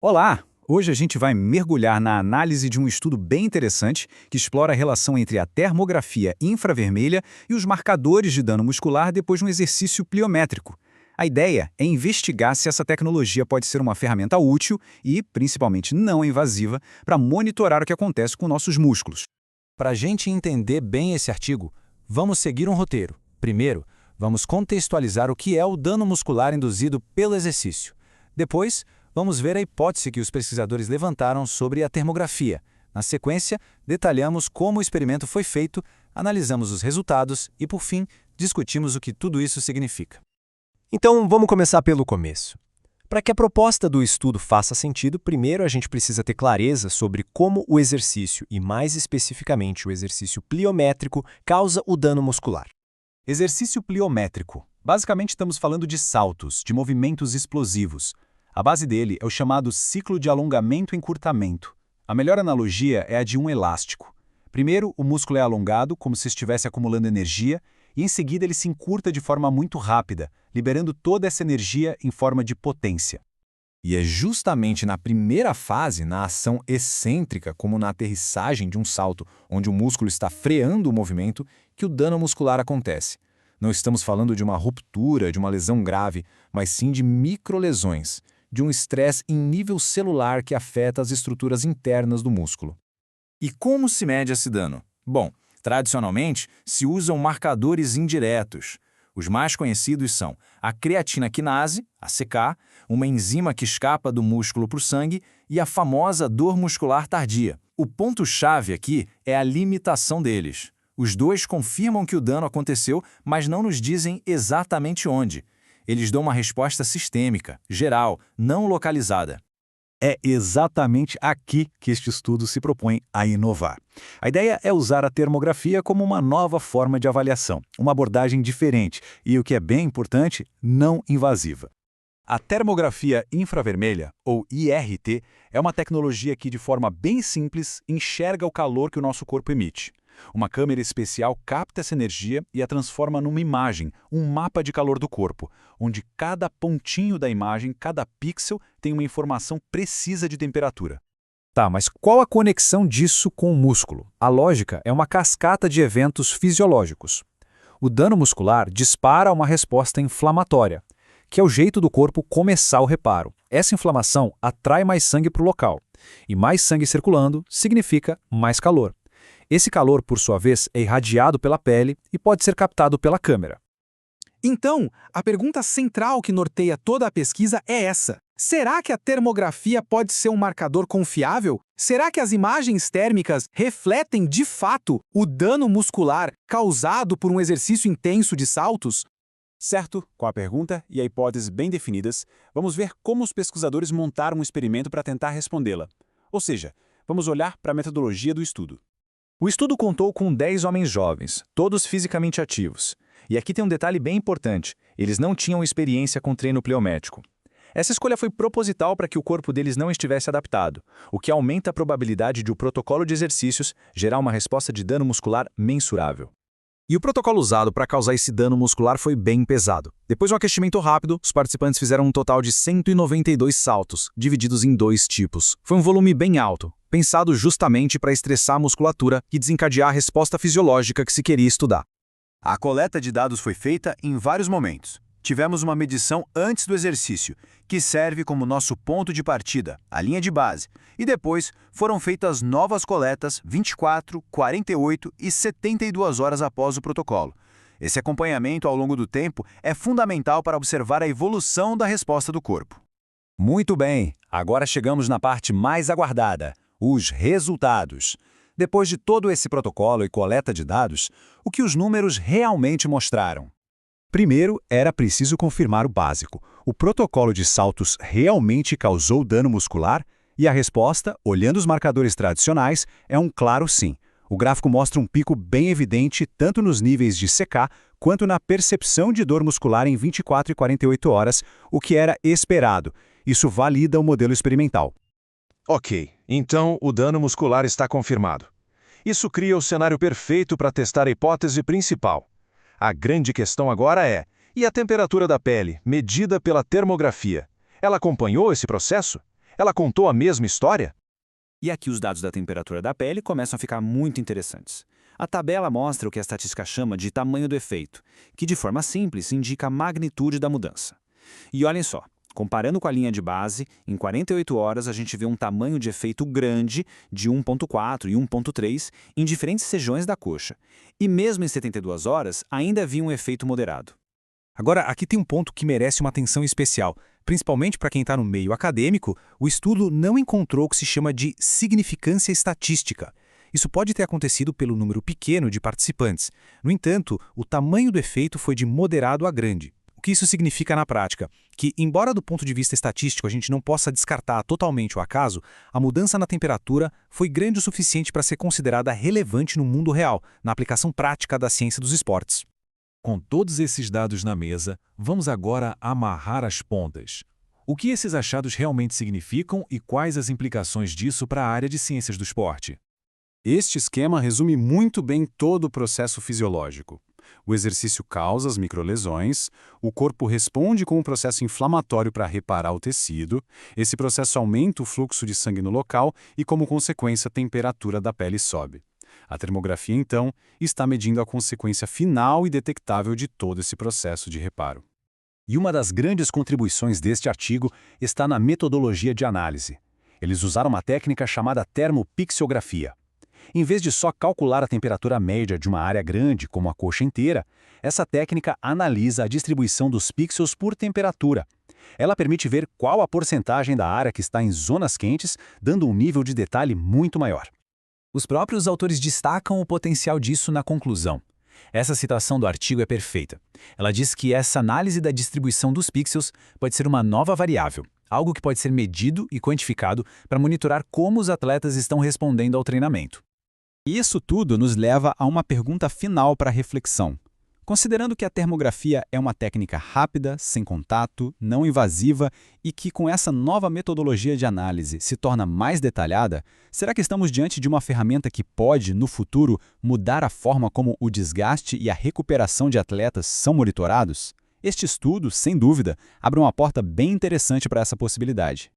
Olá! Hoje a gente vai mergulhar na análise de um estudo bem interessante que explora a relação entre a termografia infravermelha e os marcadores de dano muscular depois de um exercício pliométrico. A ideia é investigar se essa tecnologia pode ser uma ferramenta útil e, principalmente, não invasiva para monitorar o que acontece com nossos músculos. Para a gente entender bem esse artigo, vamos seguir um roteiro. Primeiro, vamos contextualizar o que é o dano muscular induzido pelo exercício. Depois, vamos ver a hipótese que os pesquisadores levantaram sobre a termografia. Na sequência, detalhamos como o experimento foi feito, analisamos os resultados e, por fim, discutimos o que tudo isso significa. Então, vamos começar pelo começo. Para que a proposta do estudo faça sentido, primeiro a gente precisa ter clareza sobre como o exercício, e mais especificamente o exercício pliométrico, causa o dano muscular. Exercício pliométrico. Basicamente estamos falando de saltos, de movimentos explosivos. A base dele é o chamado ciclo de alongamento-encurtamento. A melhor analogia é a de um elástico. Primeiro, o músculo é alongado, como se estivesse acumulando energia, e em seguida ele se encurta de forma muito rápida, liberando toda essa energia em forma de potência. E é justamente na primeira fase, na ação excêntrica, como na aterrissagem de um salto, onde o músculo está freando o movimento, que o dano muscular acontece. Não estamos falando de uma ruptura, de uma lesão grave, mas sim de microlesões, de um estresse em nível celular que afeta as estruturas internas do músculo. E como se mede esse dano? Bom, tradicionalmente, se usam marcadores indiretos. Os mais conhecidos são a creatina quinase, ACK, uma enzima que escapa do músculo para o sangue, e a famosa dor muscular tardia. O ponto-chave aqui é a limitação deles. Os dois confirmam que o dano aconteceu, mas não nos dizem exatamente onde. Eles dão uma resposta sistêmica, geral, não localizada. É exatamente aqui que este estudo se propõe a inovar. A ideia é usar a termografia como uma nova forma de avaliação, uma abordagem diferente e, o que é bem importante, não invasiva. A termografia infravermelha, ou IRT, é uma tecnologia que, de forma bem simples, enxerga o calor que o nosso corpo emite. Uma câmera especial capta essa energia e a transforma numa imagem, um mapa de calor do corpo, onde cada pontinho da imagem, cada pixel, tem uma informação precisa de temperatura. Tá, mas qual a conexão disso com o músculo? A lógica é uma cascata de eventos fisiológicos. O dano muscular dispara uma resposta inflamatória, que é o jeito do corpo começar o reparo. Essa inflamação atrai mais sangue para o local, e mais sangue circulando significa mais calor. Esse calor, por sua vez, é irradiado pela pele e pode ser captado pela câmera. Então, a pergunta central que norteia toda a pesquisa é essa. Será que a termografia pode ser um marcador confiável? Será que as imagens térmicas refletem, de fato, o dano muscular causado por um exercício intenso de saltos? Certo, com a pergunta e a hipótese bem definidas, vamos ver como os pesquisadores montaram um experimento para tentar respondê-la. Ou seja, vamos olhar para a metodologia do estudo. O estudo contou com 10 homens jovens, todos fisicamente ativos. E aqui tem um detalhe bem importante, eles não tinham experiência com treino pliométrico. Essa escolha foi proposital para que o corpo deles não estivesse adaptado, o que aumenta a probabilidade de o protocolo de exercícios gerar uma resposta de dano muscular mensurável. E o protocolo usado para causar esse dano muscular foi bem pesado. Depois de um aquecimento rápido, os participantes fizeram um total de 192 saltos, divididos em 2 tipos. Foi um volume bem alto, pensado justamente para estressar a musculatura e desencadear a resposta fisiológica que se queria estudar. A coleta de dados foi feita em vários momentos. Tivemos uma medição antes do exercício, que serve como nosso ponto de partida, a linha de base, e depois foram feitas novas coletas 24, 48 e 72 horas após o protocolo. Esse acompanhamento ao longo do tempo é fundamental para observar a evolução da resposta do corpo. Muito bem, agora chegamos na parte mais aguardada, os resultados. Depois de todo esse protocolo e coleta de dados, o que os números realmente mostraram? Primeiro, era preciso confirmar o básico. O protocolo de saltos realmente causou dano muscular? E a resposta, olhando os marcadores tradicionais, é um claro sim. O gráfico mostra um pico bem evidente tanto nos níveis de CK quanto na percepção de dor muscular em 24 e 48 horas, o que era esperado. Isso valida o modelo experimental. Ok, então o dano muscular está confirmado. Isso cria o cenário perfeito para testar a hipótese principal. A grande questão agora é, e a temperatura da pele, medida pela termografia? Ela acompanhou esse processo? Ela contou a mesma história? E aqui os dados da temperatura da pele começam a ficar muito interessantes. A tabela mostra o que a estatística chama de tamanho do efeito, que de forma simples indica a magnitude da mudança. E olhem só, comparando com a linha de base, em 48 horas a gente vê um tamanho de efeito grande de 1.4 e 1.3 em diferentes regiões da coxa. E mesmo em 72 horas ainda havia um efeito moderado. Agora, aqui tem um ponto que merece uma atenção especial. Principalmente para quem está no meio acadêmico, o estudo não encontrou o que se chama de significância estatística. Isso pode ter acontecido pelo número pequeno de participantes. No entanto, o tamanho do efeito foi de moderado a grande. O que isso significa na prática? Que, embora do ponto de vista estatístico a gente não possa descartar totalmente o acaso, a mudança na temperatura foi grande o suficiente para ser considerada relevante no mundo real, na aplicação prática da ciência dos esportes. Com todos esses dados na mesa, vamos agora amarrar as pontas. O que esses achados realmente significam e quais as implicações disso para a área de ciências do esporte? Este esquema resume muito bem todo o processo fisiológico. O exercício causa as microlesões, o corpo responde com um processo inflamatório para reparar o tecido, esse processo aumenta o fluxo de sangue no local e, como consequência, a temperatura da pele sobe. A termografia, então, está medindo a consequência final e detectável de todo esse processo de reparo. E uma das grandes contribuições deste artigo está na metodologia de análise. Eles usaram uma técnica chamada termopixelografia. Em vez de só calcular a temperatura média de uma área grande, como a coxa inteira, essa técnica analisa a distribuição dos pixels por temperatura. Ela permite ver qual a porcentagem da área que está em zonas quentes, dando um nível de detalhe muito maior. Os próprios autores destacam o potencial disso na conclusão. Essa citação do artigo é perfeita. Ela diz que essa análise da distribuição dos pixels pode ser uma nova variável, algo que pode ser medido e quantificado para monitorar como os atletas estão respondendo ao treinamento. E isso tudo nos leva a uma pergunta final para reflexão. Considerando que a termografia é uma técnica rápida, sem contato, não invasiva e que com essa nova metodologia de análise se torna mais detalhada, será que estamos diante de uma ferramenta que pode, no futuro, mudar a forma como o desgaste e a recuperação de atletas são monitorados? Este estudo, sem dúvida, abre uma porta bem interessante para essa possibilidade.